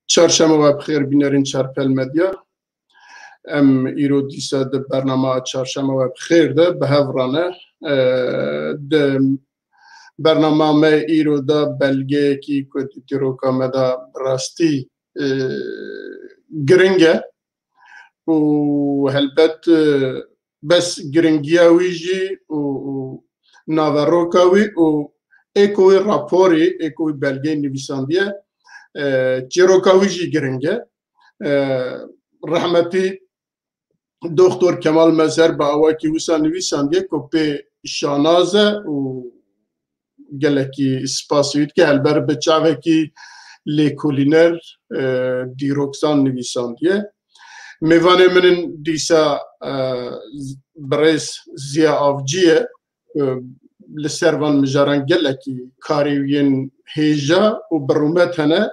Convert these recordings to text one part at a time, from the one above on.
چهارشنبه و بخیر بینرین چارپل مدیا ام ایرو دیسا ده برنامه چهارشنبه و بخیر ده به هفرانه ده برنامه ما ایرو ده بلگه کی کدی تیروکا مدا راستی گرنگه و هلبت بس گرنگیاوی جی و ناوروکاوی و اکوی راپوری اکوی بلگه نویساندیه چیروکاوی جی گرنگه رحمتی دکتر کمال مظهر با اواکی وسا نویساندیه که به شانازه و گلکی سپاسوید که البر بچاوه کی لیکولینر دیروکسان نویساندیه میوانه من دیسا برس زیا آفجیه لسروان مجاران گلکی کاریوین هیجا و برومت هنه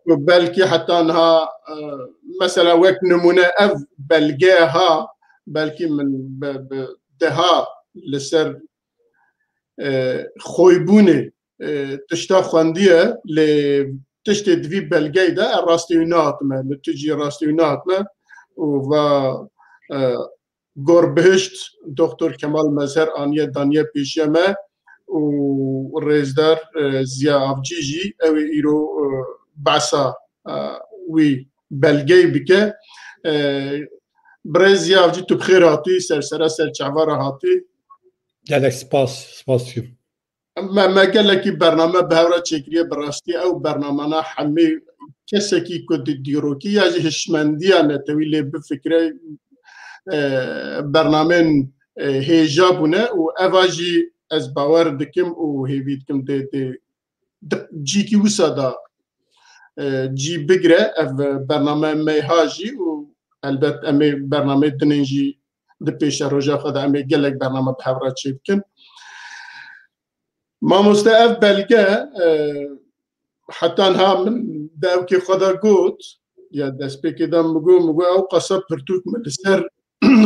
و بلکه حتی انها مثلا وقت نمونه اف بلگه ها بلکه من دها لسر خویبونه تشتا خواندیه تشتی دوی بلگه ده راستیونات ما نتیجی راستیونات ما و گربهشت دکتر کمال مظهر آنیه دانیه پیشیه ما و رزدار زیا افجیجی او ایرو باسا وی بلگه بکه برای زیا افجی تو بخیر هاتی سر چعوار هاتی گلک سپاس ما گلکی برنامه به هورا چکریه براستی او برنامه نا همه کسی که کد دیروکی یا هشمندی نتویل بفکره برنامه هیجا بونه و اواجی از باور دکم و هیوید کم جی کی وسا دا جی بگره اف برنامه میهاجی و البته امی برنامه دنینجی ده پیش روژا خود امی گلک برنامه به هورا چی بکن ما مستعف بلگه حتی انها من داو که خدا گوت یا دست پیکیدم مگو او قصب پرتوک مدسر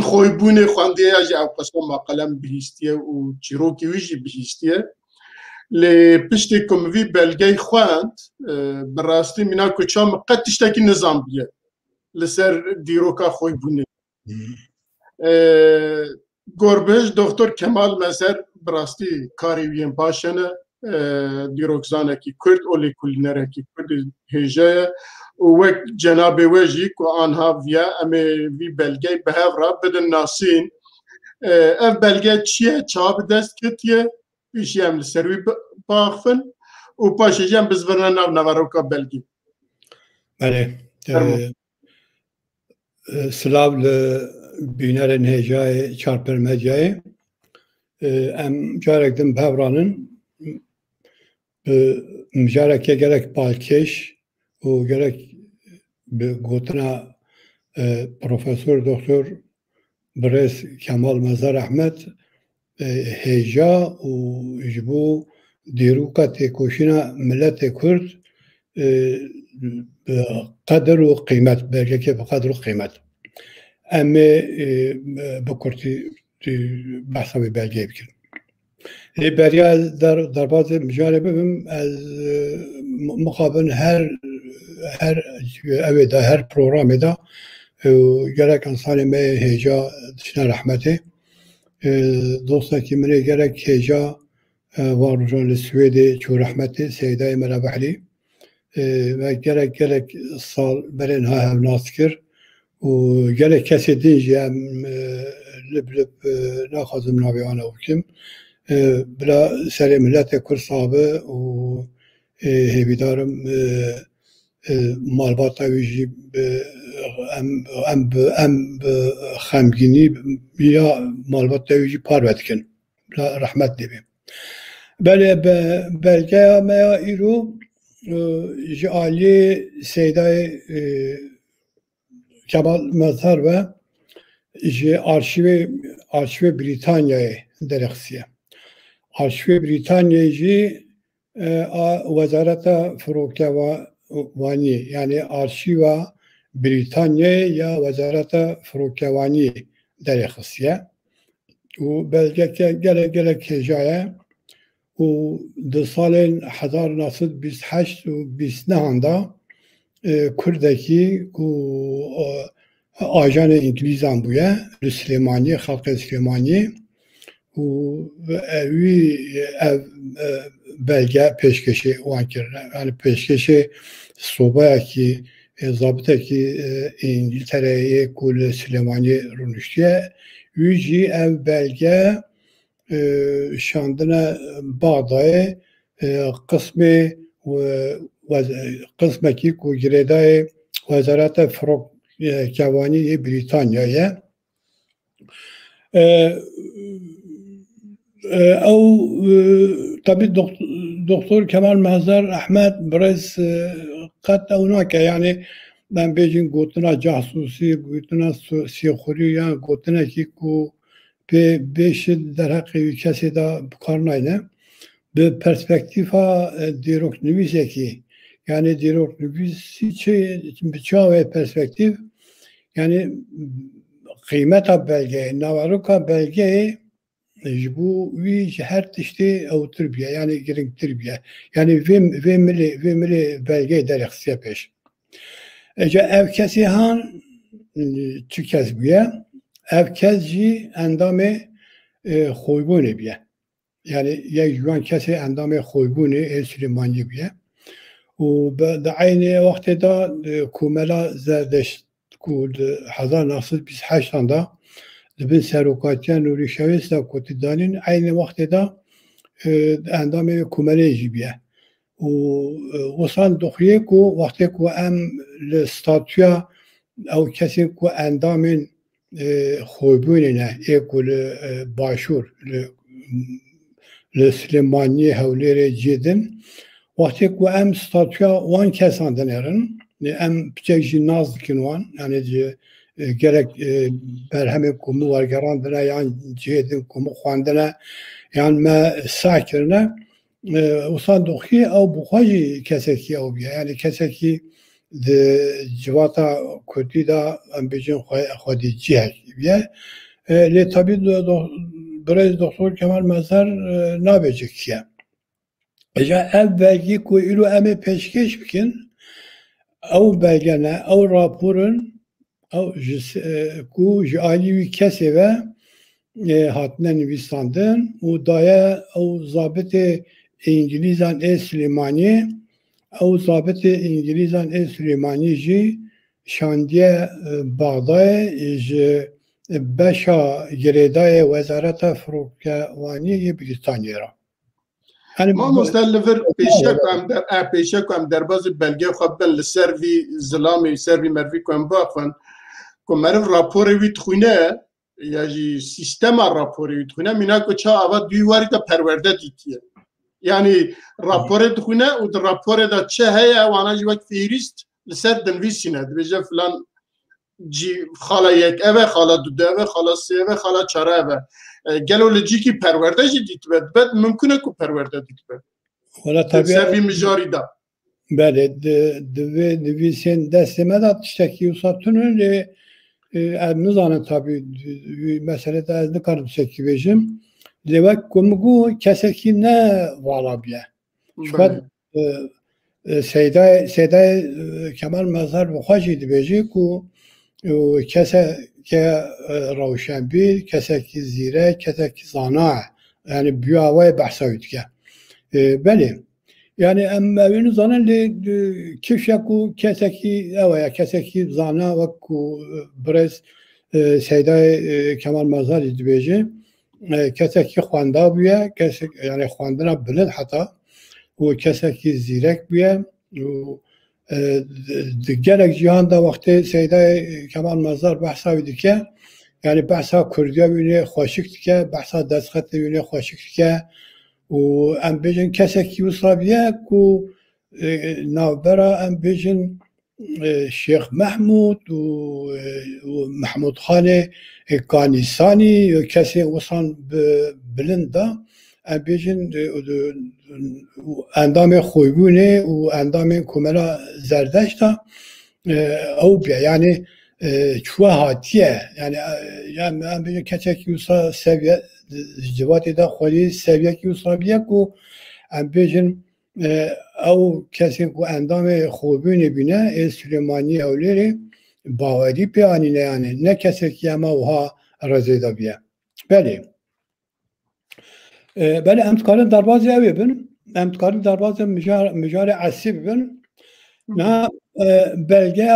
خوی بونه خواندیه یا او قصب ما قلم بهیستیه و چیروکی ویجی بهیستیه لی پشتی کموی بلگه خواند براستی منا کچام قد تشتاکی نظام بیه لسر دیروکا خوی بونه گربهش دکتر کمال مظهر براستی کاری ویم پاشنه دیروکزانه کی کرد اولی کولینره کی کرد هجه و وقت جناب وجی که آنها ویا امی وی بلگه به هفرا بدن ناسین اف بلگه چیه چاب دست کتیه پیشی هم لسروی باخفن و پاشی جم بزورنا ناو نواروکا بلگی بله سلاو لبینرین هجای چارپر مدیای ام جارک دم بهورانن مجارك جالك بالكيش وجالك بقوتنا بروفيسور دكتور بريس كمال مظهر أحمد هيجا وجبو ديروكا تيكوشينا ملت كرد بقدر وقيمة برجك بقدر وقيمة أما بكرتي بحثي برجي بكر بریا در باز مجاربه بم از مقابل هر پروگرام دا گرک انسان می هجا دشنا رحمته دوستا کی منی گرک هجا واروجان لسویدی چو رحمته سیدای مرا بحلی و گرک سال برین ها هم ناسکر و گرک کسی دینجی هم لب ناخذم نابیانه وکم بلا سری ملت کل صابه و هیویدارم مالبات ویجی ام خمگینی یا مالبات ویجی پاروت کن بلا رحمت دیبیم بله بلگه ما ایرو جعالی سیدای کمال مظهر و آرشیو بریتانیای درخصیه آرشیو بریتانیایی وزارت فروکوانی یعنی آرشیو بریتانیا یا وزارت فروکوانی درخصیه و بلکه گلک جایه و در سال 1928 و 29 کردکی کو آژان انگلیزان بوده سلیمانی خلق سلیمانی و اوی belge peşkeşi o anki yani peşkeşi sobaya ki zabıta ki İngiltere'ye kul Süleymani Runuştiye üci ev belge şandına Bağdayı kısmı kısmı ki ku giredayı Vezaret Frok Kevani Britanya'ya او طبيب دكتور كمال مهزر احمد برز قد هناك يعني من بيجين قوتنا جاسوسي قوتنا سيخوريا قوتنا كيكو بيش در حقی کسی دا بکارناینه به پرسپکتیفا دیروک نویسه کی yani دیروک نویسی چه پرسپکتیف yani قیمت belge نواروکا belge bu her tişte avutırbiye yani giringtirbiye yani vemli belge derek siyapeş. Ece ev kesi han tükez biye ev kezci endame khoybune biye yani ya yuan kesi endame khoybune Süleymaniye biye و da aynı vakte da kumela zerdeş kul 1928 da دبن سروکاتیان نوری شویستا کوتیدانین aynı vakte da endame kumele jibiye و وصل دخیه کو وقتی کو ام لستاتیا او کسی کو اندامین خوبونه اکول باشور لسلیمانی هولیر جدن وقتی کو ام ستاتیا وان کسان دنرن ام بچه ناز دکن وان yani gerek berhemi kumu var gerandına yani cihedin kumu xwandine yani me sakirine usan doxi ew buxwacî kesekî ew biye yani kesekî di civata Kurdî da em bêjin xwedî cihek biye lê tabî birêz Doktor Kemal Mezher nabêjekiye êca ev belgî ku îro em ê pêşkêş bikin ew belgene ew raporun ku ji alî wî kesê ve hatine nivîsandin û daye ew zabitê İngilîzan ê Süleymanî ew zabitê İngilîzan ê Süleymanî jî şandiye Bağdayê ji beşa girêdayê Wezareta Firokkewaniyê Brîtanyayê ra. Mamoste li vir pêşek em derbasî belge xwe bin li ser vî zilamê ser vî mervî ku em baxin ku meriv raporê wî dixwîne ya jî sîstema raporê wî dixwîne mîna ku ça ava dû warî de perwerde dîtiye yani raporê dixwîne û di raporê de çi heye wana jî wek fîrîst li ser dinivîsîne dibêje filan cî xala yek ev e xala du ev e xala sê ev e xala çar ev e gelo li cîkî perwerde jî dîtibe dibe mimkûn e ku perwerde dîtibe ser vî mijarî da Belê divê nivîsên destê me da tiştekî wisa tune lê em nizanin tabii mesele de ez nikarim tiştekî bêjim lê wek ku min got kesekî ne vala biye Seydayê Kemal Mezher bi xwe jî dibêje ku keseke rewşenbîr kesekî zîrek kesekî zana yani büya we behsa wî dike belê yani em evî nizanin lê kişek û kesekî ew ye kesekî zana wek ku birêz Seydayê Kemal Mezher jî dibêje kesekî xwenda bûye yani xwendina bilind heta û kesekî zîrek bûye û di gelek cîhan da wextê Seydayê Kemal Mezher behsa wî dike yani behsa Kurdiya wînê xweşik dike behsa destxetê wînê xweşik dike û em bêjin kesekî wisa biye ku navbera em bêjin Şeyx Mehmûd û Mehmûd Xanê Kanîsanî kesê wisan bilind da em bêjin endamê xwebûnê û endamên komela zerdeş da ew biye yani çûwe hatiye yani em bêjin kesekî wisa seviye civatê de xwedî seviyekî wisa biye ku em bêjin او کسی که اندام خوبی بینه سلیمانی اولیری باوری پیانینه یعنی نه کسی که اما وها رزیده بیه بله بله امتکارن دروازه اوی بین امتکارن دروازه مجار عصی بین نه belge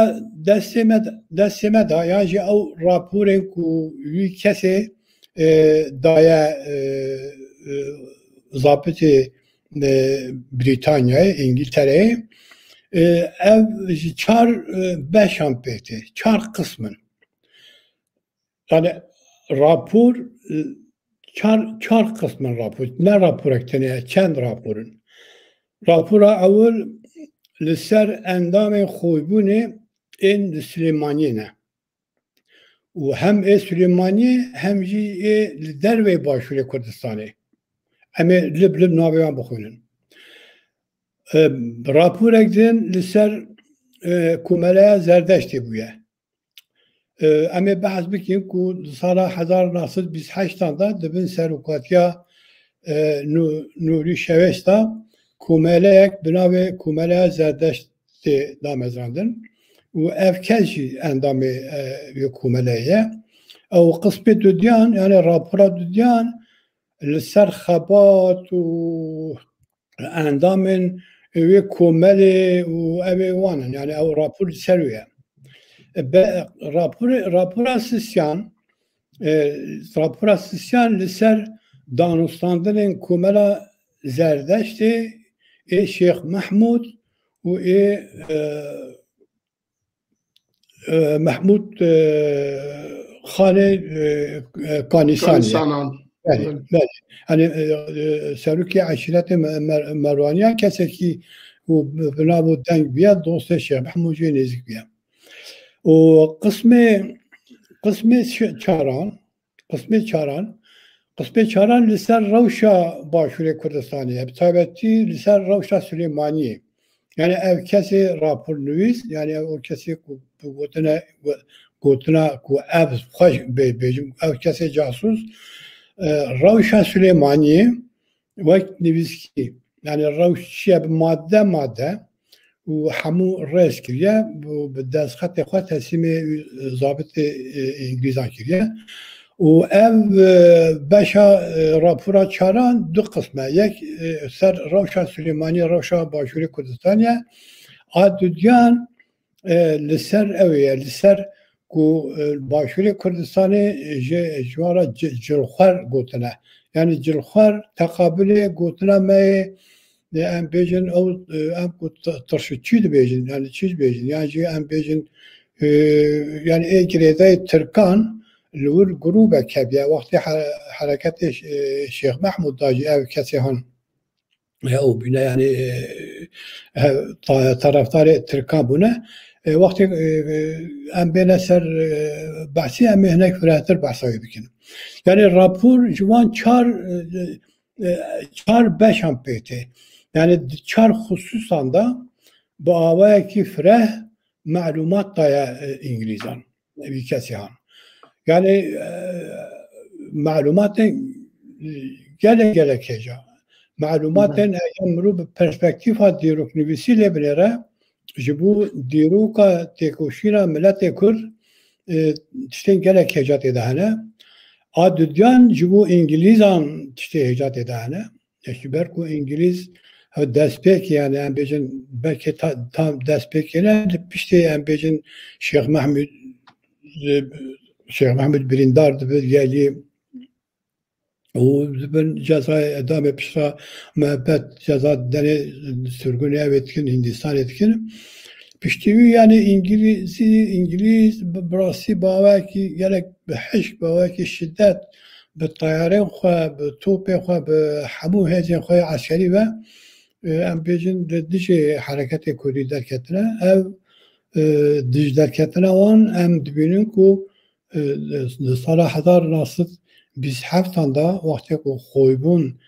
desteme da yani o raporun ku kese daya zabıtı Britanya İngiltere ev çar beş ampeti çar kısmın yani rapor çar kısmın rapor ne rapor ektene çend raporun rapora avul لسر اندام خوبونه این سلیمانیه و هم سلیمانی هم جی در و باشور کردستانه اما لب نابیان بخونن راپور اگدن لسر کماله زردشتی بویه اما بحث بکیم که سال 1928 دا دبن سروکاتیا نوری شوشتا کومله یک بنابه کومله زردشت دامزراندن و افکلشی اندام کومله او قسم دودیان یعنی راپورا دودیان لسر خبات و اندام کومله و اوانن یعنی او راپور سرویه راپور اسیسیان لسر دانستاندن کومله زردشتی شیخ محمود و محمود خان کانیسان بله یعنی سروکی عشیرت مروانیان کسی که بنابو دنگ بیاد دوست شیخ محمود جوی نزدیک بیاد و قسم چاران لسر روشا باشور کردستانیه بطابتی لسر روشا سلیمانیه یعنی او کسی راپور نویس یعنی او کسی گوتنا که او خوش بیجم او کسی جاسوس روشا سلیمانیه وقت نویس کی یعنی روشا ماده و همو رئیس کریه و به دست خط خود تسلیم ضابط انگلیزان کریه و ev beşa rapora çaran du kısmı. Yek ser Ravşa Süleymani Ravşa Başuri Kurdistaniye adudyan liser eviye liser ku Başuri Kurdistanı jwara cilxwar gotine. Yani cilxwar takabüle gotine me em bejin o em tırşıçı dibejin yani çiz bejin yani em bejin yani egrede Türkan لور گروه کبیه وقتی حرکت شیخ محمود داجی او کسی هن او بینه یعنی طرفدار ترکان بونه وقتی ام بینه سر بحثی ام هنک فراتر بحثایی بکنم یعنی راپور جوان چار beş ampeti yani çar hususan da bu avaya ki freh malumat daya İngilizan bir kesi han yani malumatın gelek heca. Malumatın emru perspektifa diyalog nivisiyle bilere bu diyaloga tekoşina millete kur işte gelek hecat edahane adudyan bu İngilizan işte hecat edahane işte berku İngiliz despek yani ambejin belki tam despek yani işte ambejin Şeyh Mahmud Birindar dibe geldi o ben ceza edame pişra müebbet ceza dene sürgün etkin Hindistan etkin piştiği yani İngiliz براسي باوكي gerek بحشك باوكي şiddet بالطيارين خو بتوبي خو بحمو هذين خو عسكري و ام بيجن دجي حركات كوري دركتنا او دج دركتنا وان ام دبينن كو سال 1927 da وقتی که خویبون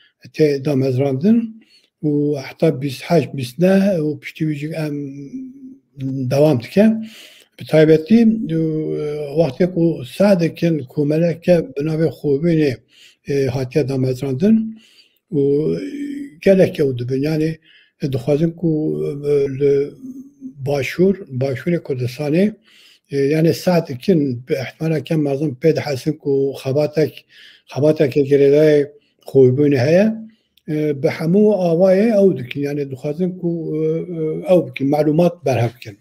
دامزراندن و حتی 28 نه و پشتیویجی ام دوام تکه به تایبتی وقتی که سعی کن کومله که بنابه خویبون حتی دامزراندن و گله که او دبن یعنی دخوازن کو باشور کردستانی yani saat ikin ihtimala kem mazlum ped hasin ku xabatek gerede خوبون هيا بحمو آوائه أو دكين يعني دخازن كو أو بكين معلومات برها بكين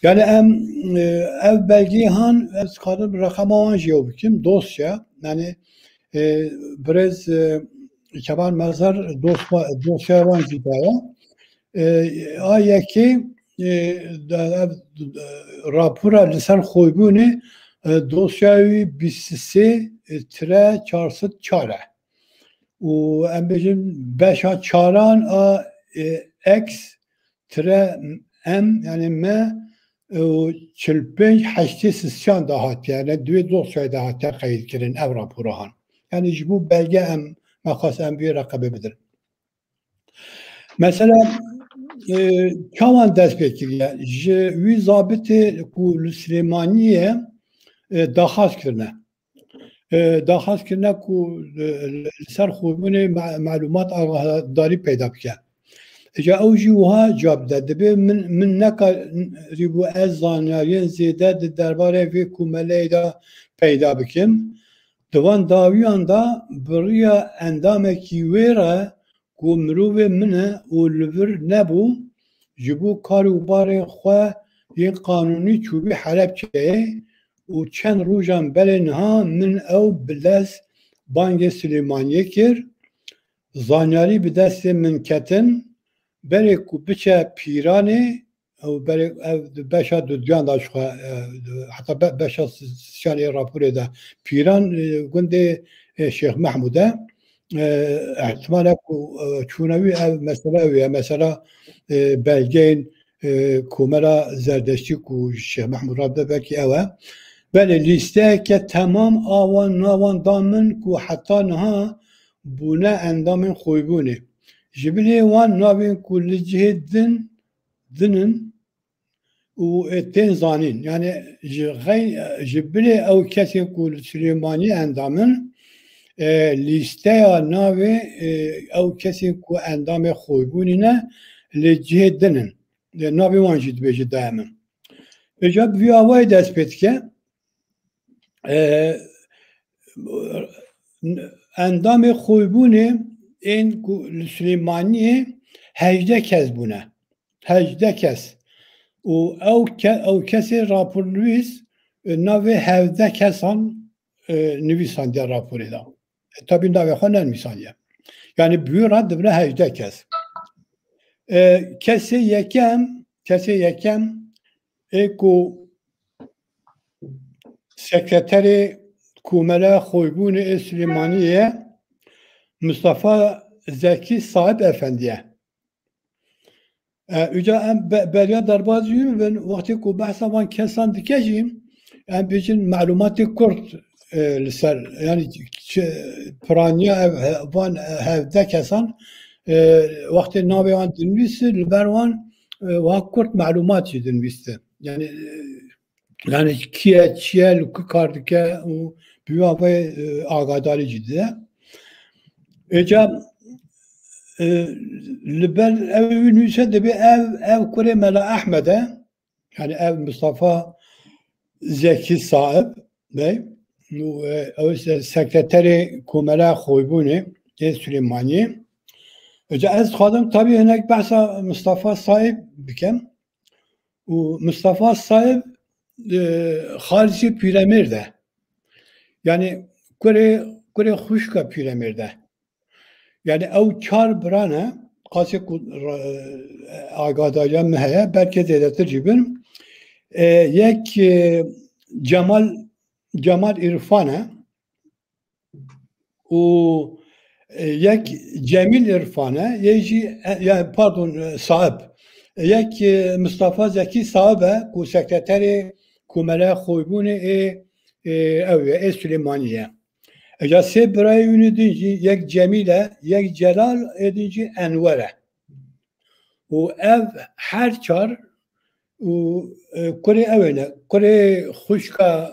يعني أو بلجي هان أذكر رقم وانجي أو بكين دوسيا يعني برز كمان مزار دوسيا وانجي دايا آیا که راپورا لسان خویبونه دوسیاوی 23-404 و ام بجیم بشا چاران اکس تره ام یعنی ما و 45-8 دهات یعنی دوی دوسیای دهات قید کردن او راپورا هان یعنی جبو بلگه ام مخواست ام بی رقبه بدن مثلا كمان دست بكريا وي ضابط كو السليمانية داخل كرنا كو سر خوبوني معلومات داري پیدا بكا اجا اوجي وها جاب دبي من نكا ريبو ازانيين زيادة درباره في كومالي دا پیدا بكم دوان داويان دا بريا اندامكي ويرا کو مروه منه و لور نبو جبو کاروبار خواه یک قانونی چوبی حلب چه و چند روزان بلنها من او بلس بانگ سلیمانیه کر زانیاری به دست من کتن بره کو بچه پیرانه او بره بشا دودیان داشت حتی بشا سیانی راپوره ده پیران گنده شیخ محموده احتمالا چونوی مثلا belgeyin kumera zerdüştü ku Şeyh Mahmud Rab'da belki eve böyle liste ke tamam avan navan damın ku hatta naha buna endamın koybuni jibili wan navin ku licihedin dinin u etten zanin yani jibili ev kesin ku Süleymani endamın liste ya navi ev kesin ku endamı koybunine لجهدنن نبی وانجید بیچ دائما. اجاب ویاوای دست پت که اندام خویبونه این سلیمانی 18 کس بونه 18 کس و او کسی راپور نویس نوی 17 کسان نویسان در راپوری دا tabi نوی خواه ننویسان yani büyürat dibine 18 kes kese yekem eko sekreteri kumela khoybun-i Süleymaniyye Mustafa Zeki Sahip Efendi'ye üca beriya darbazıyım ben vakti ku bahsa van kesan dikeceğim en bizim malumatı kurt lisar yani pranya van hevde kesan وقت نابی آن دنویسته لبروان و کورت معلومات دنویسته یعنی کیه چیه لکه کارد که بیوابه آگاداری جده اجا لبر اوی نویسه دبی او کره ملا احمده yani ev Mustafa Zeki Sahip o sekreteri kumela khoybuni Süleymani از خادم tabii هناك بحث مصطفى صاحب بكم ومصطفى صاحب خارجي پیرامرده yani kure خشکا پیرامرده yani او چار برانه قاسي آگاداریان مهیا belki زیادتر جیبن یک جمال عرفانه و یک Cemil İrfan'a, yani pardon sahip, یک Mustafa Zeki sahibe, ku sekreteri kumela khoybune ev Süleymaniye. Eca se birey ünüdünci, یک Cemile, یک Celal edinci Enver'e. O ev her çar, o kore evine, kore khuşka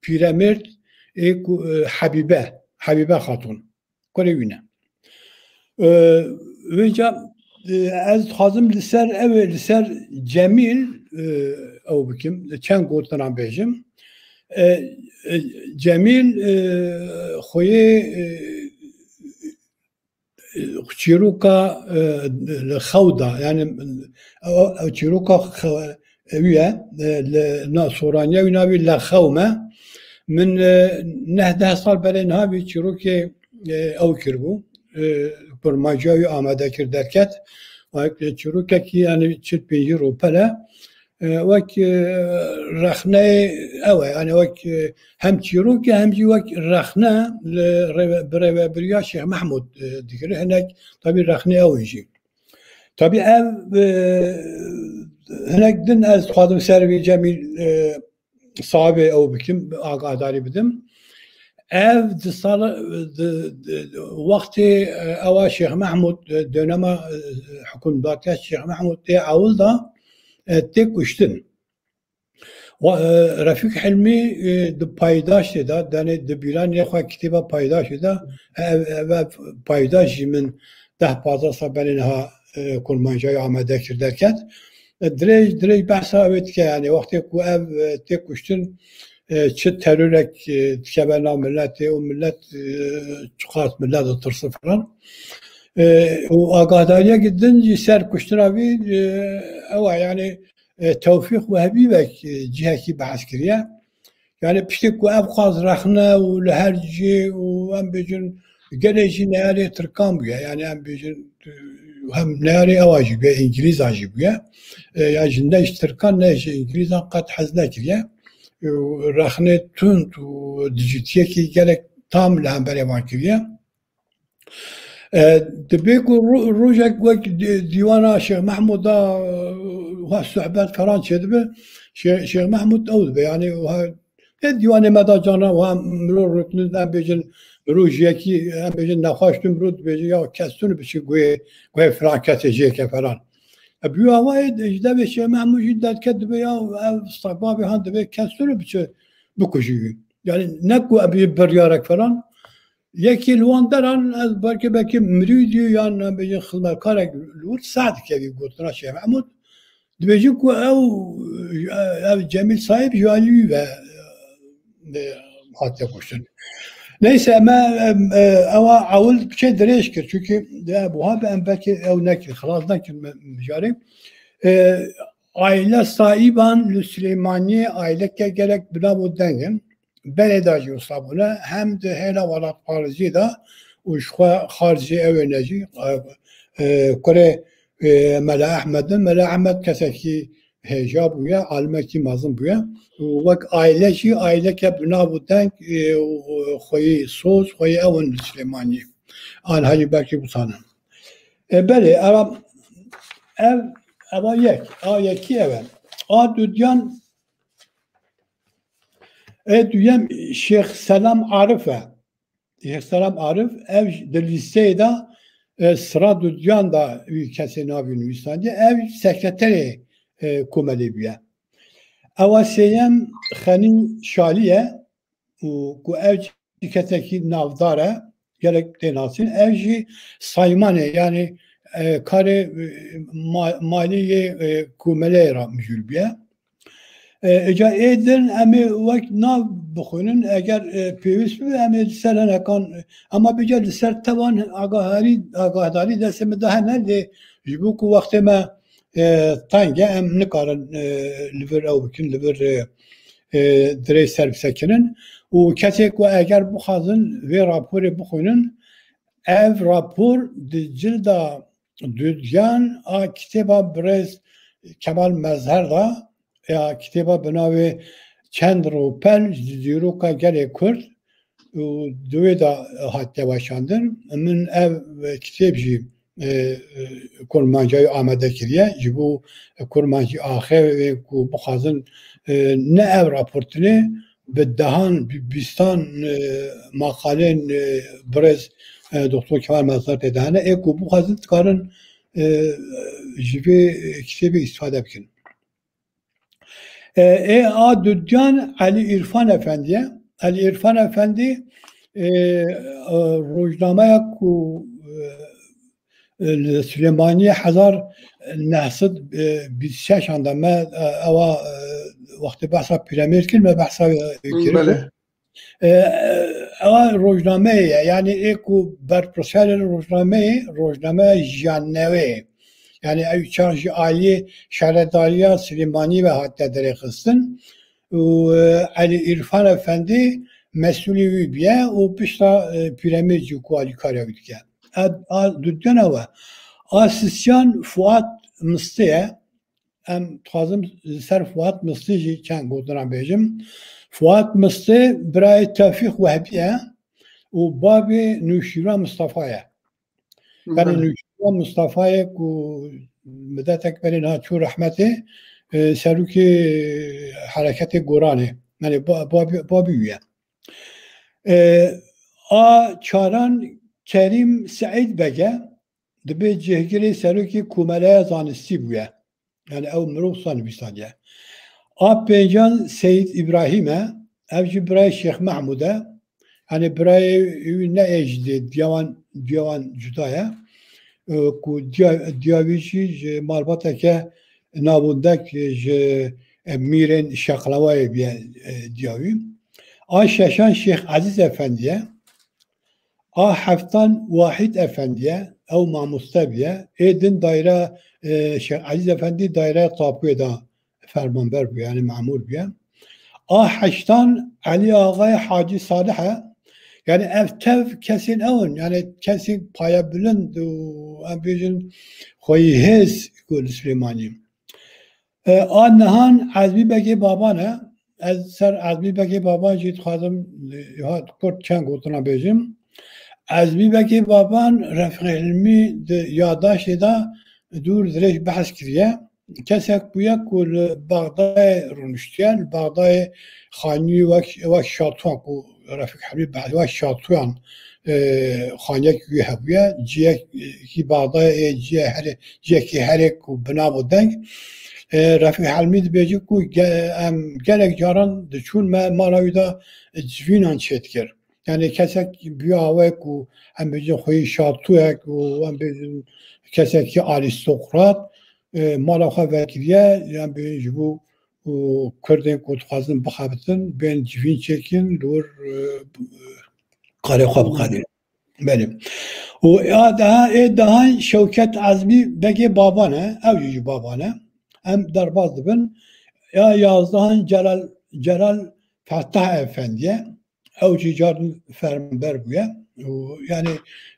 piramid, Habibe Hatun. Korevine. Önce ez hazım liser ev liser Cemil ev bikim çen gotanan bejim Cemil xoye çiruka xawda yani çiruka üye na soranya ünavi la xawme min nehde sal beren havi çiruki ev kirbu kurmacayı amade kir derket ve çirukeki yani çift bir euro pala vak rakhne ev yani vak hem çiruki hem vak rakhne beriya Şeyh Mahmud dikir henek tabi rakhne ev tabi ev henek din az xadim servi Cemil sahibi ev bikim agadari bidim ev vakti ava Şeyh Mahmud döneme hükümdarken Şeyh Mahmud diye avulda tek kuştun. Refik Hilmi de paydaş da yani de bilan yakha kitaba paydaş da ev paydaş min dah pazar sabelinha kurmancayı amade kirderken direkt bahsa evet ki yani vakti ku ev tek kuştun çi terörek tikeberna milleti o millet çıkart millet otursun falan o agadariye gidince ser kuştun abi ama yani tevfik ve hebibek cihaki baskiriye yani piştik bu ev kaz rahna ve leherci ve hem bejin geleci nehari Türkan bu yani hem bejin hem nehari avacı bir İngiliz acı bu yani jinde iş Türkan ne İngiliz kat hazne kiriye رخنه تند و دیجیتیه که گلک تام لهم برای مارکیه دبیکو روزک وقت دیوانا شیخ محمود دا و صحبت فرانسه دبی شیخ محمود اول به یعنی و دیوان مدا جانا و هم مرو رکنه هم بیشن روزیه کی هم بیشن نخواستم رود بیشن یا کسونه بیشن گوی فرانکته جیه که فران بیو هوای اجده به Şeyh Mahmud جدت کرد به یا استقبابی هند به کسونه بچه بکشی yani ne ku abi beryarek falan yeki luandaran az belki müridi yani bir hizmet karek lut saat ki gotuna Şeyh Mahmud dibeci ku ev Cemil sahip yani ve hatta koşun neyse ama avul bir şey direşkir çünkü bu ha ben belki ev nekir خلاص nekir mücari aile sahiban Süleymani aileke gerek bina bu dengin beledacı usabına hem de hele valat farzi da uşka harci eveneci kore Mela Ahmed keseki hecab buya almeki mazın buya vak aileci aileke bina bu denk xoyi soz xoyi evin Süleymani an hacı belki bu sanın beli ev ama yeki evet düdyan dünyam Şeyh Selam Arif'e Şeyh Selam Arif ev de lisede sıra düdyan da ülkesine abi Nüvistan'da ev sekreteri kumeli biye evasiyem Xanin Şaliye ku ev şirketeki navdare gerek denasın evci saymane yani kare maliye kumelera mjülbiye eca edin emi vakt nav bixunin eğer pevist mi emi serene kan ama bice ser tavan agahdari desemi daha nerede jibu ku vaktime tange em nikaran liver avbikin liver direy serbisekinin o kesek ve eğer bu hazın ve raporu bixunin ev rapor cilda düdyan a kitaba brez Kemal Mezher da ya kitaba benavi Çendro Pel Ziruka Gere Kürt duve da hatta başlandır. Min ev kitapçı kurmancayı amade kiriye. Bu kurmancı ahir ve bu hazın ne ev raportunu bedahan bistan makalen brez Doktor Kemal Mezher dedane bu hazın tıkarın jive kitabı istifade bikin. Düdyan Ali İrfan Efendi'ye Ali İrfan Efendi rojdamaya ku سليمانية 1926 عندما أو وقت بحث بيراميد كلمة بحث كيركو أو روجنامة يعني إيكو بربرسال روجنامة جانوي يعني أي شارج عالية شهردارية سليماني ve hatta درخستن وعلي إرفان أفندي مسؤولي بيا وبشتا بيراميد جوكوالي كاريوكيا دودنا و asisyan Fuat Mıstı'ya tazım ser Fuat Mıstı'yı çen godran bejim Fuat Mıstı birey Tevfik Vehbi'ye و babi Nuşira Mustafa'ya yani Nuşira Mustafa'ya ku müddetek belin çu rahmeti seruki hareketi Gorani yani babi üye a çaran Kerim Said Bege دبی جهگیری سروکی کومله زانستی بوده یعنی او مروف سانویسانیه آب پنجان سید ابراهیمه اوجی برای شیخ محموده yani برای نه اجده دیوان جدایه کو دیاویشی مالباته که نابونده که میرن شقلوای بیه دیاوی آ ششان شیخ عزیز افندیه آ هفتان واحد افندیه او mamustabiye edin daire Aziz Efendi daire tapuye da fermanber bu yani mamur bu haçtan Ali Ağay Hacı Salih'e yani evtev kesin evun yani kesin paya bülend ambijin khoyhez kul Süleymani anhan Azmi Begi babana az ser Azmi Begi baba jit khadım ya kort çen gotuna bejim Azmi Beki baban Refik ilmi yadaşı da dur direk bahs kiriye kesek buya kul Bağday'a runuştiyen Bağday'a khani ve şatuan ku Refik ilmi bahs ve şatuan khaniye ki habuya ciye ki Bağday'a ciye ki herek ku binavu denk Refik ilmi beci ku gerek caran çun malavida cvinan çetkir yani kesek bir avek o hem bizim xoy şartuyak o hem bizim kesek ki aristokrat malaka vekiliye yani bizim bu Kürden kutxazın bakabıtın ben civin çekin dur kare xab kadir benim o daha Şevket Azmi Begi babana evcici babana hem darbazdı ben ya yazdan Celal Fettah Efendi'ye اوجی جارن فرمانبر بوده یعنی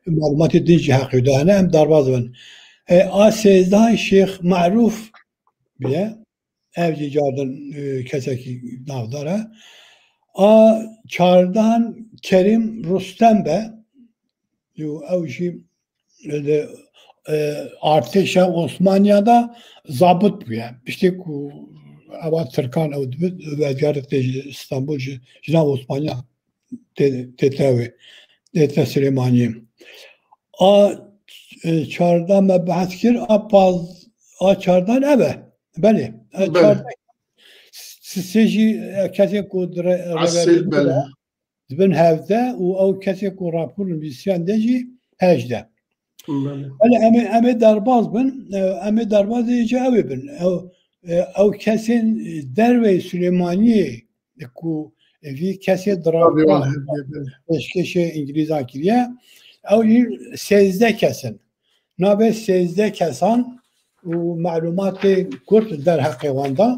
معلومات دیجی حقیقی دهنه هم درباز بن آسیزده شیخ معروف بیه اوجی جارن کسی که نافداره چاردان کریم رستم به اوجی ارتش Osmanlı'da zabıt بوده işte ku ama Türkan o vaziyette İstanbul Cenab Osmanlı Tetlavi Tetla Süleymaniye a çardan mebahs kir a çardan eve beli çardan sizi kese kudre asil beli ben hevde o kese ku raporun bisyan deji hecde beli eme darbaz ben eme darbaz deji evi ben او kesin derve Süleymaniye ku vi kese drama eşkeşe İngiliz akiliye او sezde kesin nabe sezde kesan o malumat kurt der hakivanda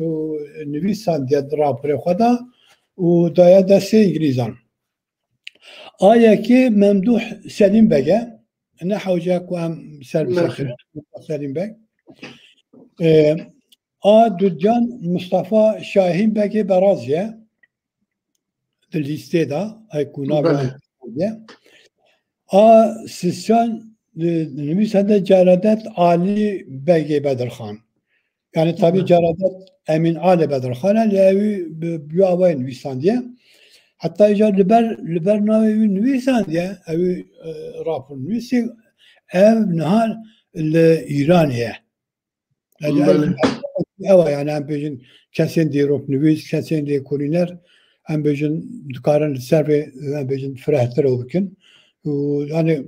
o nüvisan diye drapre khoda o daya dese İngilizan ayaki Memduh Selim Bege ne havca ku am servis Selim Beg Dudyan Mustafa Şahin Begi Berazye listede aykuna Sisyan Nümisa'da Ceradet Ali Begi Bedirhan yani tabi Ceradet Emin Ali Bedirhan levi büyavay Nüvisan diye hatta liber navi Nüvisan diye evi rapor Nüvisi ev nihal İraniye yani hem bejin kesin diye rop nüvis kesin diye kuliner hem bejin dukarın serve hem bejin frahter olurken yani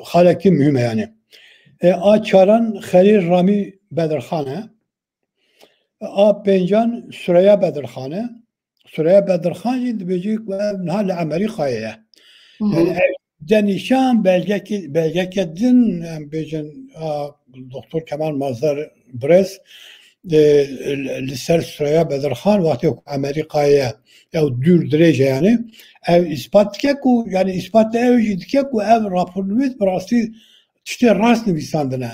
خالکی mühime yani. Çaran Halil Rami Bedirxane, Pencan Süreyya Bedirxane, Süreyya Bedirxan dibecik ve nihal Amerika'ya. Yani denişan belgekedin bejin Doktor Kemal Mazhar Brez liser Süreyya Bedirxan vakti Amerika'ya ya dür derece yani ev ispat keku yani ispat ev keku ev raporlu burası işte rast nivîsandine.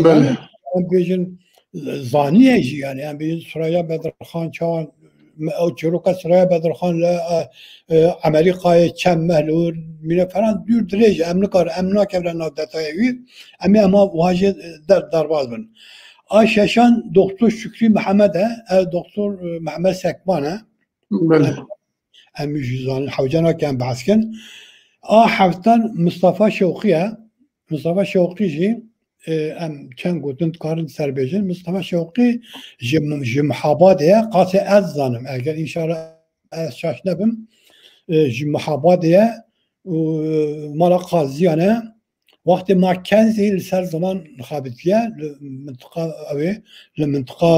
Yani bejin zaniye jî yani bejin Süreyya Bedirxan çawan o çeroka Süreyya Bedirxan le Amerika'ya çem mehlur mine falan dür derece emnak evren detayı ama vacı darbaz bin. Şeşan Doktor Şükrü Mehmet'e Doktor Mehmet Sekman'e müjizan havcana ken bahsken haftan Mustafa Şevki'yi em çen gotun karın serbejin Mustafa Şevki jimhabadiye qase ez zanım eğer inşallah ez şaş nebim jimhabadiye mala qaziyane وقت ما كنزي لسر زمان خابتية لمنطقة أوي لمنطقة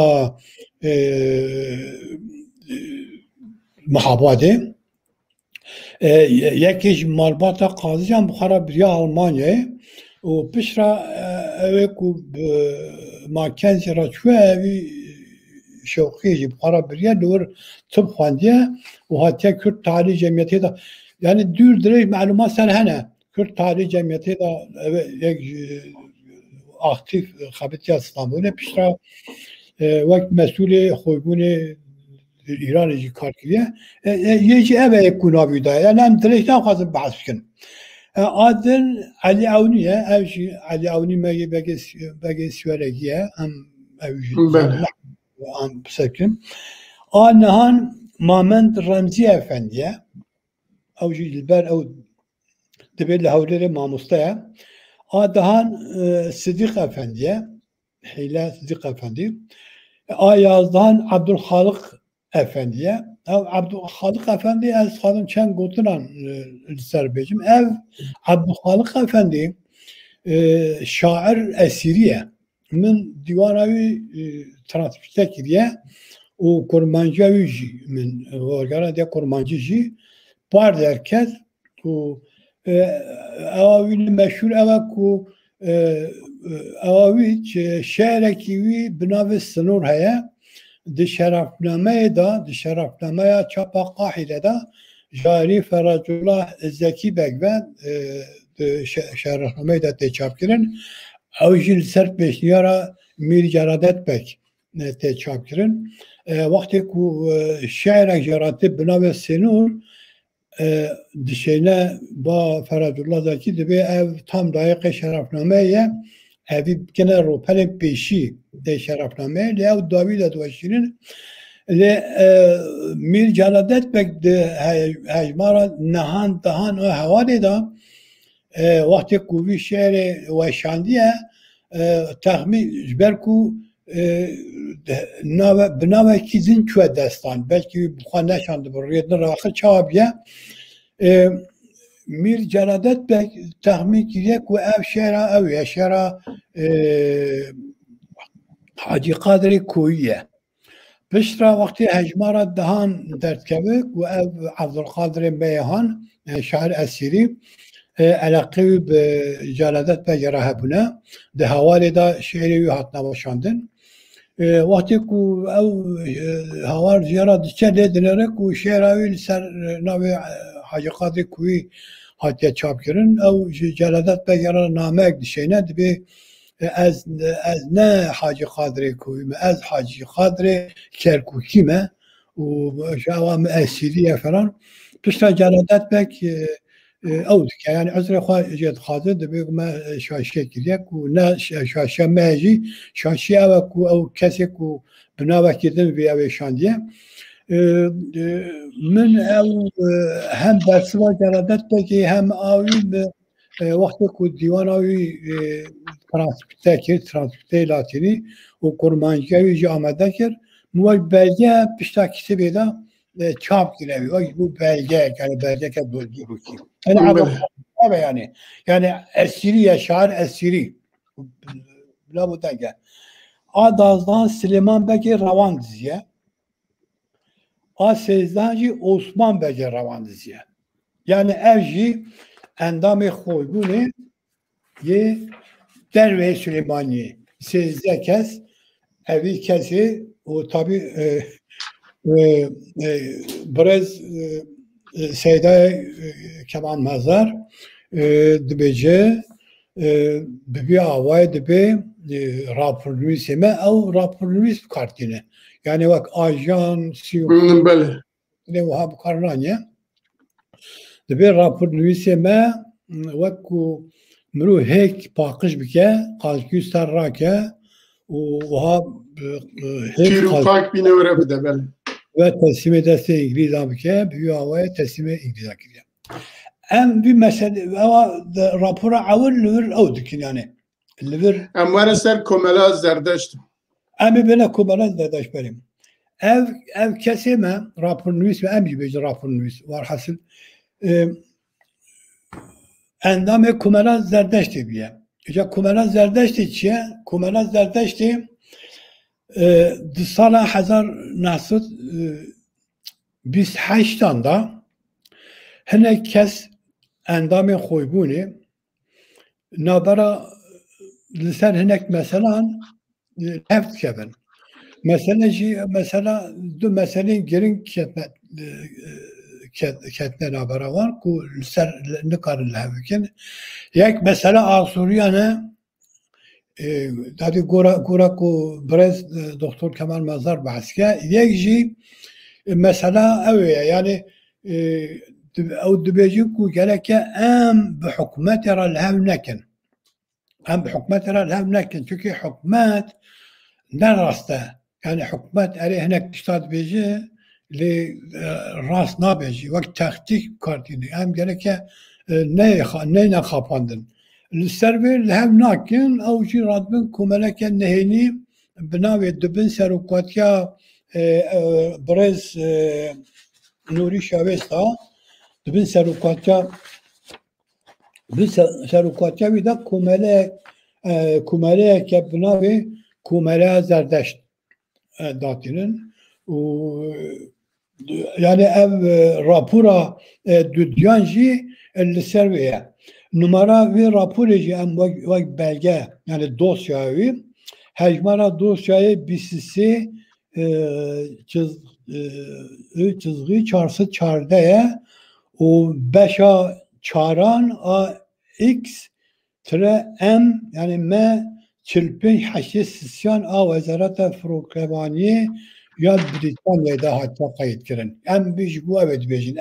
محابادة يكيش مالباتا قاضيان بخارا بريا ألمانيا وبشرا أوي كو ما كنزي راتشوه أوي شوقي بخارا بريا دور طب خواندية وهاتيا كرد تعالي جمعيتي دا يعني دور دريج معلومات سر هنا Kürt Tarihi Cemiyeti de aktif Xabitiya İstanbul'e pişra vakt mesulü xoybuni İran'ı karkiye yeci eve kunabida yani hem direkten fazla bahs bikin. Adil Ali Avniye evji Ali Avni megi bege süregiye hem evji am psekim. Anahan Mahmud Ramzi Efendiye evji ilber ev dibel havleri mamustaya Adahan Sıdık Efendi'ye Hile Sıdık Efendi Yazdan Abdülhalık Efendi'ye Abdülhalık Efendi ez kadın çen gotunan serbecim ev Abdülhalık Efendi şair esiriye min divanavi transpite kiriye o kurmancı min organa de kurmancı par derkez o Avavili meşhur evaku avavi şehreki vi binavi sınır heye di şerafnameye çapa kahile da jari Feracullah Zeki Beg ve şerafnameye da teçap kirin avjil sert beşniyara Mir Ceradet Beg teçap kirin vakti ku şehrek jarati binavi sınır dişine ba Feradullah Zeki de bir ev tam dayak şerafnameye evi gene ropele peşi de şerafnameye le ev David Advaşi'nin le Mir Celadet Bek de hecmara nahan dahan o havale da vakti kuvi şehre ve şandiye tahmin berku binave kizin çöğe destan belki bu kadar şandı bu riyadına rakı çabiye Mir Celadet Bek tahmin kirek ve ev şehra ev ya şehra Hacı Kadri Kuyiye pişra vakti hecmara dahan dertkevik ve ev Abdülkadir Beyhan şair esiri alakavi Celadet Bek yarahebuna de havale da şehri hatna başandın vakti ku ev havar ziyara dişe dedilerek ku şehravi ser navi Hacı Kadri Kuyi hatiye çap kirin ev Celadet Bek yara namek dişeyne dibi ez ne Hacı Kadri Kuyi me ez Hacı Kadri Kerkuki me u şavam esiriye falan pişta Celadet Bek ev yani azre xwajed xaze dibi me şaşe kiriye ku ne şaşe meji şaşe ev ku ev kesi ku binave kirdin vi ev şandiye من او هم برسوا جلادت بگی هم آوی به وقتی که دیوان آوی ترانسپیته لاتینی و کرمانجی جا آمده کرد موی belge piştakisi beyda çap girevi. Bu belge yani belge که بلگی روکی. Yani yani. Yani esiri ya şair esiri. La bu denge. Adazdan Süleyman Beki Ravan diziye. A sezdanci Osman Beki Ravan diziye. Yani evji endam-ı koybuni ye derve Süleymaniye. Sezde kes evi kesi o tabi biraz Seyda Kemal Mazar dibece bir avay dibe raporluis me ev raporluis kartine. Yani bak ajan بله ne vahab karnanye dibe raporluis me وەکو مرۆ هێک پاقش بکە قالکوی سەر ڕاکە وها تیروپاک بینه وره بده بله و تەسلیمê destê İngilîza bike bi awaya teslimê İngilîza kiriye. Em bir mesele rapora awil li vir ew dikin yani. Li vir ام وره سر کملا زردشت em ê bêne komela zerdeş berîm. Ev kesê me rapornivîs ve em jî bêjin rapornivîs war hasil endamê komela zerdeştê biye. Ja komela zerdeştê çi ye? Komela zerdeştê di sala 1928 da hinek kes endamê xweybûnê navbera li ser hinek meselan hev dikevin. Mesele jî mesela du meselên giring ketine navbera wan ku li ser nikarin li hev bikin. Yek mesela Asûriyane tabi gora ku brez Doktor Kemal Mazar bahske yek jî mesela ew ye yani ew dibêjin ku geleke em bi hikûmetê re li hev nekin. Em bi hikûmetê re li hev nekin. Çünkü hikûmet ne rast e. Yani hikûmet erê hinek tişta dibêje lê rast nabêjî. Wek textîk kartîne. Em geleke neyne xapandin. Li ser vê li hev nakin ew jî radibin ku meleke nehênî bi navê dibin serokatiya Brez Nûrî Şavêsta dibin serokatiya wî de komeleyeke bi navê Komeleya Zerdeşt datînin yani ev rapora duyan jî li ser vê ye. Numara vê raporê jî em wek belge yani dosyaya wî hejmara dosyayê 23 çizgi 414 ye û beşa çaran a x m yani m 45 a Wezareta Firokevaniyê ya Brîtanyayê de hatiye qeydkirin. Em jî bu ev dibêjin.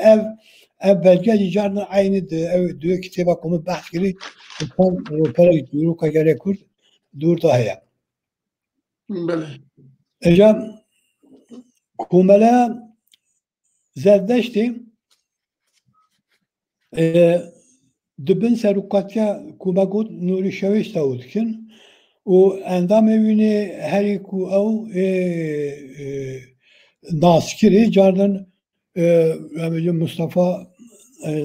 Ev belge jî carna aynı ev duya kitêba ku min behs kirî Rûpera Dîroka Gelê Kurd dûr da heye. بله Eja komeleya zerdeştê dibin serokatiya ku me got Nûrî Şewêsta û dikin û endamê wînê herî ku ew naskirî cardan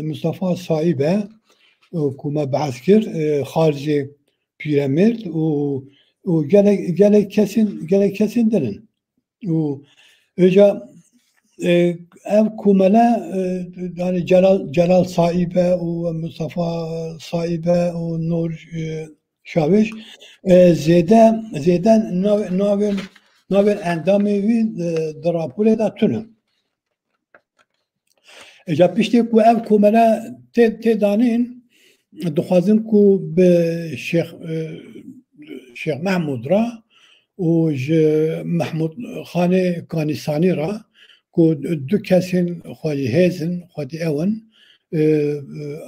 Mustafa Saîb e ku me behs kir xaricê Pîremîrd û gelek kesin dinin. û eja ev komele yani Celal Saîbe û Mustafa Saîbe û Nur Şaveş zêden navên endamê wî di raporê de tune. Eja piştî ku ev komele tê danîn dixwazin ku bi Şeyh Mehmûd ra û ji Mehmûd Xanê Kanîsanî ra ku du kesên xwedî hêzin xwedî ewin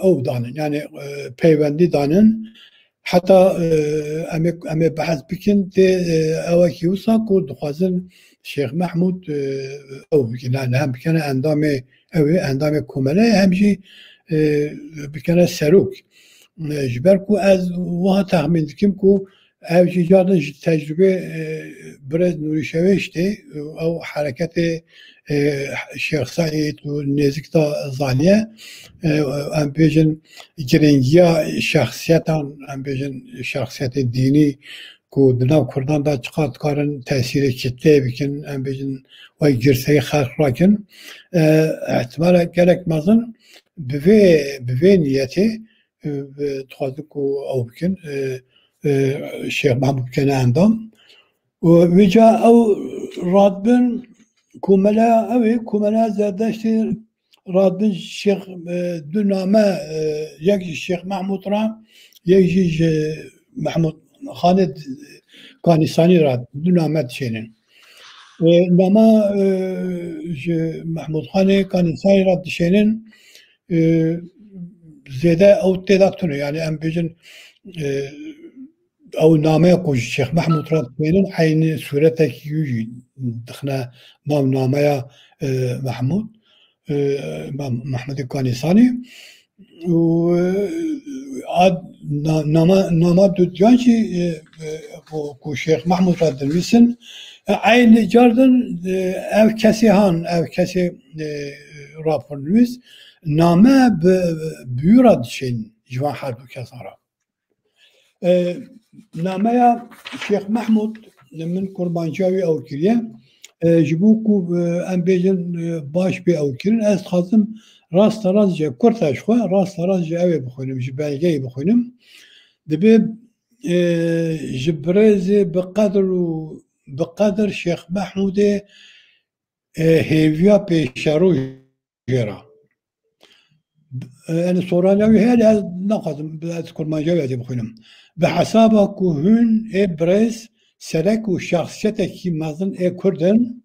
ew danin yani peywendî danin heta em ê behs bikin tê ewekî wisa ku dixwazin Şeyh Mehmûd ew bikin yani hem bikene endamê ew ê endamê komeleyê hem jî bikene serok ji ber ku ez wiha texmîn dikim ku ev jî tecrübe biraz Nuri Şeveş'ti. O hareketi Şeyh Said û nêzik da zaniye em bêjin giringiya şahsiyetan em bêjin şahsiyetê dînî ku di nav Kurdan da çiqat dikarin tesîrê kitleyê bikin em bêjin wê girseyê xelq rakin ihtimala gelek mezin bi vê niyetê dixwazin ku ew bikin Şeyh Mahmud kene endam wê ca ew radbin ku mela ew ê ku mela zerdeştê radbin Şeyh du name yek ji Şeyh Mahmud ra yek jî ji Mahmud Xanê Kanîsanî ra du name dişênin. Nama ji Mahmud Xanê Kanîsanî ra dişênin zêde ew têda tune yani em bêjin ew nameya ku ji Şeyh Mahmud ra dişênin heynî sûretekî jî dixine nav nameya Mahmudê Kanîsanî û nama duyan jî ku Şeyh Mahmud ra dinivîsin aynı cardin ev kesê han ev kesê rapornivîs name bi büyû ra dişên ji van her du kesan ra. Nameya Şeyh Mahmud min qurbanciya wî ew kiriye ji bo ku em bêjin baş bê ew kirin ez dixwazim rasta rast ji kurta ji xwe rasta rast ji ew ê bixwînim ji belgeyê bixwînim dibe ji birêzê bi qedr Şeyh Mahmudê hêviya pêşerojê ra yani soraniya wî heye ez naxwazim ez kurmanciya wê bixwînim bi hesaba ku hûn ê birêz serek û şaxsiyetekî mezin ê Kurdin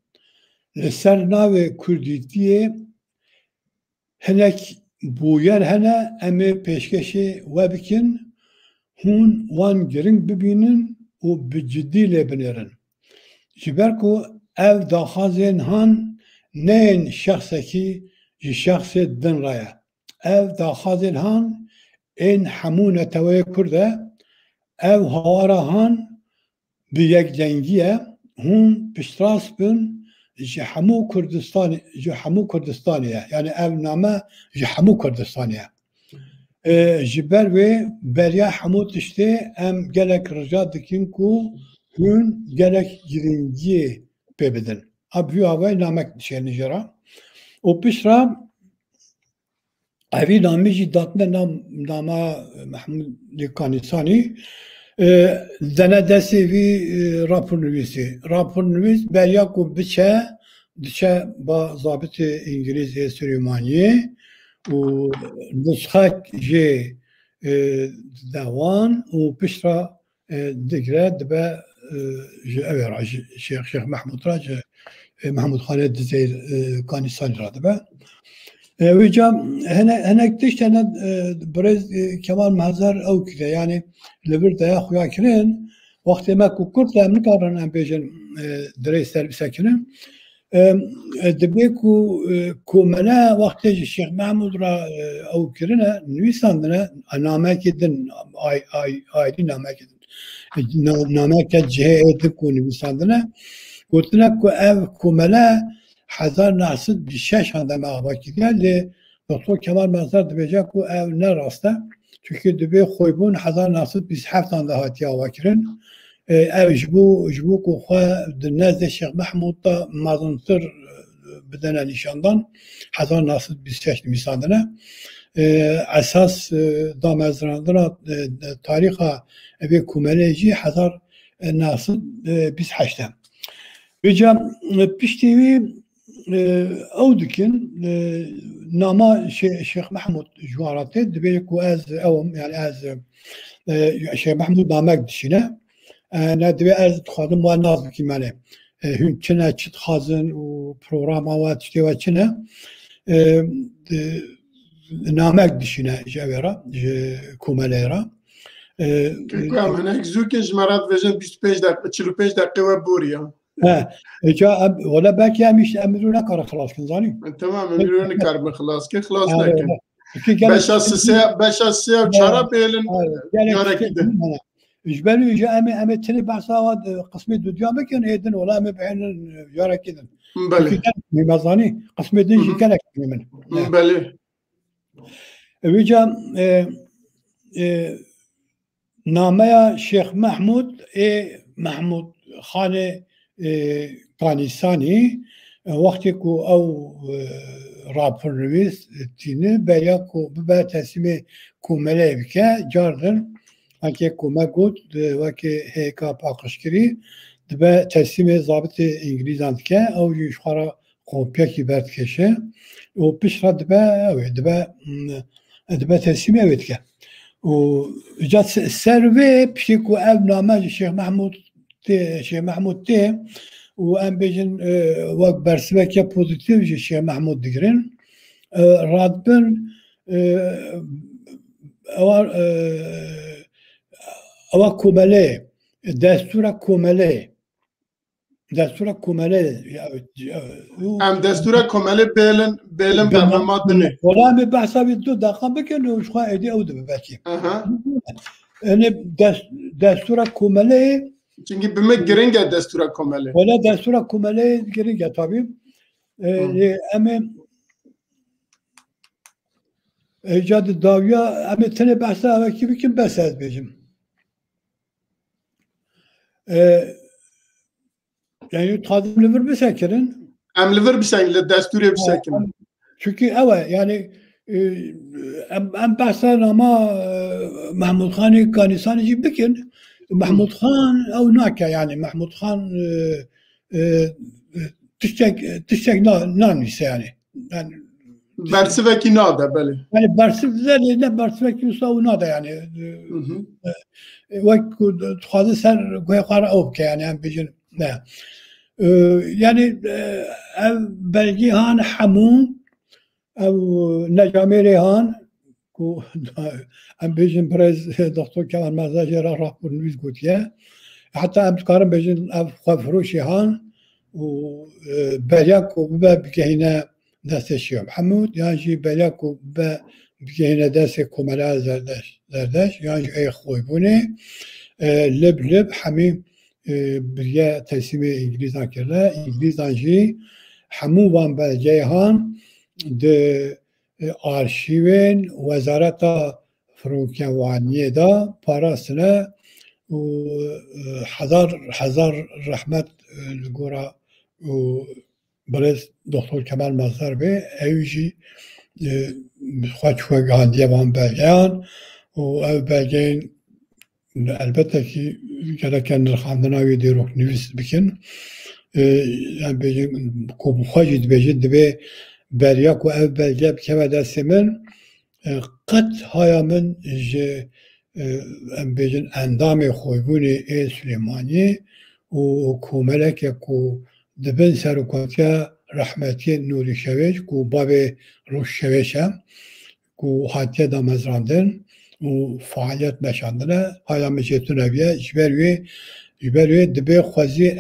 li ser navê Kurdîtiyê hinek bûyer hene em ê pêşkêşê we bikin hûn wan giring bibînin û bi ciddî lê binêrin ji ber ku ev daxwazên han neyên şexsekî ji şexsê din re ye ev daxwazên han ên hemû neteweyê Kurd e ev hawara han bi yekcengî ye hûn piştrast bin ji hemû Kurdistanê ye yani ev name ji hemû Kurdistanê ye ji ber wê beriya hemû tiştê em gelek rica dikin ku hûn gelek giringiyê pê bidin a bûya wê namek dişênin jê ra û piştre evî namê jî datine nama Mahmudê Kanîsanî dene destê vî rapornivîsê rapornivîs beriya ku diçe ba zabitê İngilîzê Süleymaniyê û nusxek jê dewan û piştre digre dibe ji ew ê ra ji Şeyh Mahmud ra ji Mahmud Xanê dizê Kanîsanî ra dibe wê ca hinek tiştene birêz Kemal Mezer ew kiriye yani li vir deya xuya kirin wextê me ku Kurd em nikarin em bêjin dirê servîsekinin dibe ku komele wextê ji Şeyh Mahmud ra ew kirine nivîsandine namekê din ayrî namekê din nameke cihê din ku nivîsandine gotine ku ev komele 1926 de me ava kiriye lê Doktor Kemal Mezer dibêje ku ev ne rast e çünkü dibê xwebûn 1927 de hatiye ava kirin ev ji bo ku xwe di nezdê Şeyh Mahmud da mezintir bidene nîşandan 1926 nivîsandine esas damezrandina tarîxa evê komelê jî 1928 e wê ca piştî wî ew dikin nama Şeyh Mahmud ji wan re tê dibêje ku ez ewim yani ez Şeyh Mahmud namek dişîne ne divê ez dixwazim wan nas bikîm yani hûn çi ne çi dixwazin û programa we tiştê we çi ne namek dişîne ji ew ê ra ji komelê ra em hinek zûkê ji me re dibêjin 45 deqê we bûriya ولا belki em emir ne kadar xelas kin zanî tamam emir nikarim xelas ke xelas nekin beşa sê çara pêlin yarekî de إجباري يجي أمي تاني بحث هذا قسم الدنيا ما كان يدن ولا أمي بعين جارة كذا. بله. ميزاني قسم الدنيا كان من. بله. ويجا ناميا شيخ محمود محمود خانه كانيساني وقتی کو او راپور نویس تینه بیا کو به تسمه کومله بکه جاردن اگه کومه گود وقتی هیکا پاکشگری دبه تسمه ضابط انگلیزان که او یشخارا کوپیا کی برد کشه و پیش را دبه تسمه اوید که و جات سروی پیش کو او نامه شیخ محمود تی و ام بیشن وقت برسبک یا پوزیتیو جیشه محمود دیگرن رادبن اوا کومله دستور کومله ام دستور کومله بیلن برنامه دنه ولی می بحثا بی دو دقیقه بکنه و شخواه ایدی او دو ببکی یعنی دستور کومله çünkü bime giringe destura komele. Valla destura komele giringe tabii. Ama icadı davya ama tane bahsa ama kim bahsed bejim. Yani tadım liver bir sekirin. Liver bir şekilde desturiye bir şekilde. Çünkü evet yani em bahsa ama Mahmud Khan'ı Kanisan'ı bikin. محمود خان او ناكا يعني محمود خان تشتك نانيس يعني برسفكي نادا بله يعني برسف زي لا برسفكي يساوي نادا يعني وقت تخاذ سر قرا اوبك يعني ام بيجن لا يعني بلجي هان حمو او نجاميري هان ام بيجن برز دكتور كمان مزاج راح نويز قوتيه حتى ام تقارن بيجن فروشي هان وبلاك وبكهنا داس الشيوم حمود ياجي بلاك وبكهنا داس كمالا زرداش ياجي اي خوي بوني لب حميم بريا تسميه انجليزان كلا انجليزان جي حمو وان بلجيهان د آرشیوین وزارت فروکوانیه دا پاراسنه و هزار رحمت لگورا و برز دکتر کمال مظهر به ایوجی خواهد گاندیه وان بلگیان و او بلگین البته که گرکن نرخاندناوی دیروک نویس بکن yani bejin ko xwajid bejin dibe beryak û ev belge bikeve destê min qet haya min ji em bêjin endamê xwebûnê ê Silêmaniyê û komeleke ku dibin serokatiya Rehmetiyê Nûrî Şevêj ku bavê Rûş Şevêj e ku hatiye damezrandin û faaliyet meşandine haya min jêtûn eviye ji ber wê dibe xwezî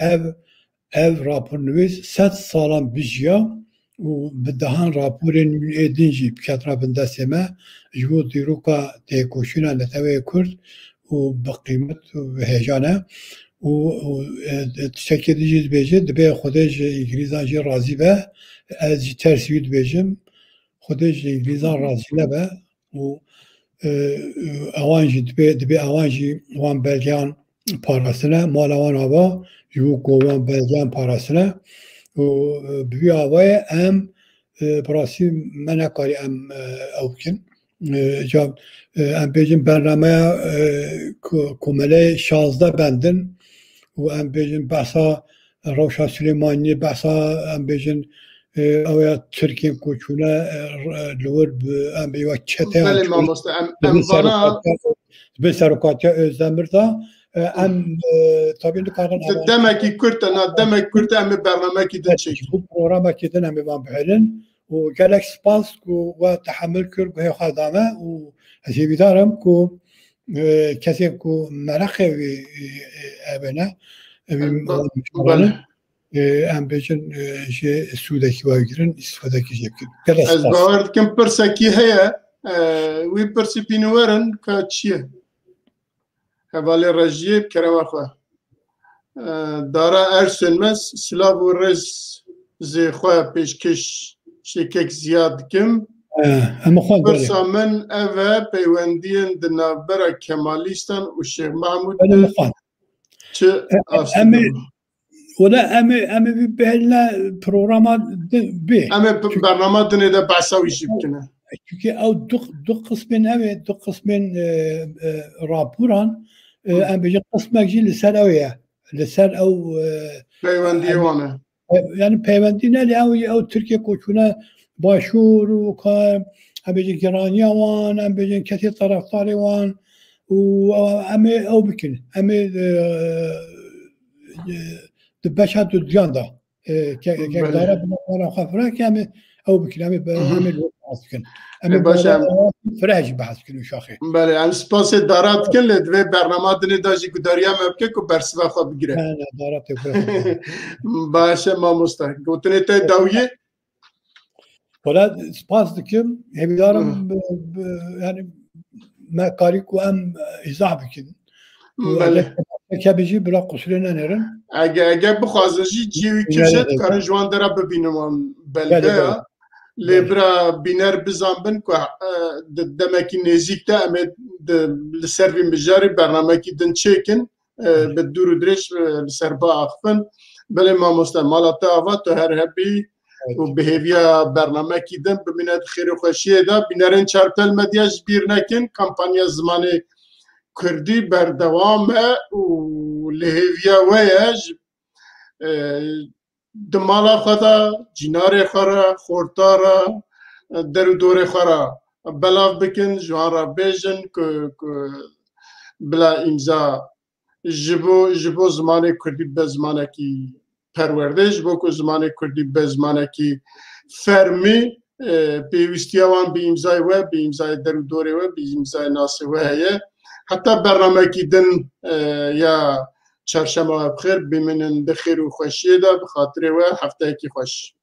ev rapornivîs 100 salan bijiya û bi dehan raporên êdîn jî biketra bin destê me ji bo dîroka têkoşîna Neteweyê Kurd û bi qîmet û bi hêjan e û tiştekê jî dibêje dibe Xwedê ji îngilîzan jî razî be ez jî tersî wî dibêjim Xwedê ji îngilîzan razî nebe û ewan jî dibe ewan jî wan belgeyan parasine mala wan ava ji bo ku wan belgeyan parasine û bi vî avayê em bi rastî me nekarî em ew bikin em bêjin bernameya komeleyê 16 bendin û em bêjin behsa rewşa Silêmaniyê behsa em bêjin ew ya Tirkiyên koçûne li wir em bê wek çeteyan bi serokatiya Özdemir da em tabii dikarin demekî Kurd demek Kurd em ê bernamekî din çêkin bu programekî din em ê van bihêlin û gelek spas ku we tehemül kir guhê xwe dame û ez ê bîdarim ku kesê ku mereqê wî evene em bêjin ji sûdekî wagirin îstîfadekî jê bikin ez bawer dikim pirsekî heye wî pirsî pînîwerin ka çi ye هوالی رژیب کرم خو دارا ارسنمس سلاو و رز زخوا پیشکش شکک زیاد کم اما خوان برسا من اوه پیوندین دنابرا کمالیستان و شیخ محمود چه اما ولا اما بهلنا برنامات به اما برنامه دنه ده بحثاوی شیب کنه çünkü o duk kısmın evet duk kısmın raporan em bejin kısmak jî li ser ew ye li ser ew peyvendiye wane yani peyvendî ne ew Tirkiye koçûna başûr û ka em bejin geraniya wan em bejin kesê taraftarê wan û em ê ew bikin em ê di beşa du duyan da kekdara binavara xwe firek em ê ew bikin em ê behas bikin em ê fireh jî behas bikin û şaxê بله ام سپاس دارات کن لد و برنامه دنه داجی گداریا مبکه که برسوا خوا بگیره باشه ما مستحق گوتنه ته داویه ولا سپاس dikim hevdarım yani mekari ku em izah bikin بله kebiji bira kusuruna nerin اگه بخوازنجی جیوی کشت کارن جوان درا ببینم بلده لبرا بینر بزنبن که دمکی نزیک تا اما لسروی مجاری برنامه کی دن چکن به دور درش لسربا اخفن بله ما مستعمالات آوا تو هر هبی و بهویا برنامه کی دن ببیند خیر و خوشیه دا بینرین چارتل مدیاج بیر نکن کمپانیا زمان کردی بردوامه و لهویا ویاج دمالا خدا جنار خورا خورتارا درو دور خورا بلاف بکن جوان را بیجن که بلا امضا جبو زمان کردی به زمانه کی پرورده جبو که زمان کردی به زمانه کی فرمی پیوستی وان به امضای و به امضای درو دوره و به امضای ناسه و هیه حتی برنامه کی دن یا چهارشنبه بخیر بمنن بخیر و خوشیه دا بخاطر و هفته کی خوش